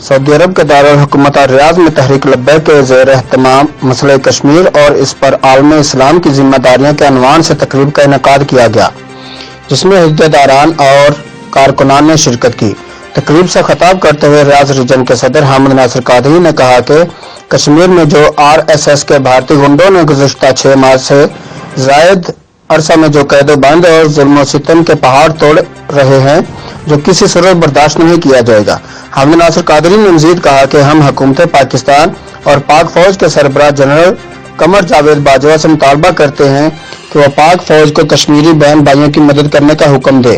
سعودی عرب کے دارالحکومت ریاض میں تحریک لبیک کے زیر اہتمام مسئلہ کشمیر اور اس پر عالم اسلام کی ذمہ داریاں کے عنوان سے تقریب کا انعقاد کیا گیا، جس میں عہدیداران اور کارکنان نے شرکت کی۔ تقریب سے خطاب کرتے ہوئے ریاض ریجن کے صدر حامد ناصر قادری نے کہا کہ کشمیر میں جو RSS کے بھارتی گنڈوں نے گزشتہ 6 ماہ سے زائد عرصہ میں جو قید و بند اور ظلم و ستم کے پہاڑ توڑ رہے ہیں، جو کسی صورت برداشت نہیں کیا جائے گا۔ حامد ناصر قادری نے مزید کہا کہ ہم حکومت پاکستان اور پاک فوج کے سربراہ جنرل قمر جاوید باجوہ سے مطالبہ کرتے ہیں کہ وہ پاک فوج کو کشمیری بہن بھائیوں کی مدد کرنے کا حکم دے۔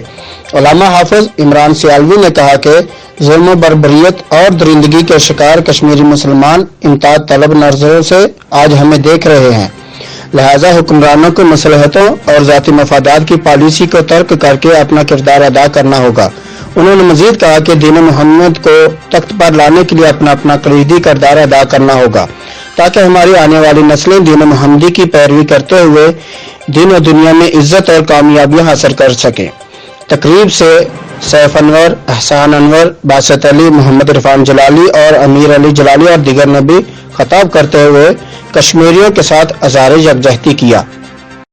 علامہ حافظ عمران سیالوی نے کہا کہ ظلم و بربریت اور درندگی کے شکار کشمیری مسلمان امداد طلب نظروں سے آج ہمیں دیکھ رہے ہیں، لہذا حکمرانوں کو مصلحتوں اور ذاتی مفادات کی پالیسی کو ترک کر کے اپنا کردار ادا کرنا ہوگا۔ انہوں نے مزید کہا کہ دین محمد کو تخت پر لانے کے لیے اپنا کلیدی کردار ادا کرنا ہوگا تاکہ ہماری آنے والی نسلیں دین محمدی کی پیروی کرتے ہوئے دین و دنیا میں عزت اور کامیابیاں حاصل کر سکیں۔ تقریب سے سیف انور، احسان انور، باسط علی، محمد عرفان جلالی اور امیر علی جلالی اور دیگر نے بھی خطاب کرتے ہوئے کشمیریوں کے ساتھ اظہار یکجہتی کیا۔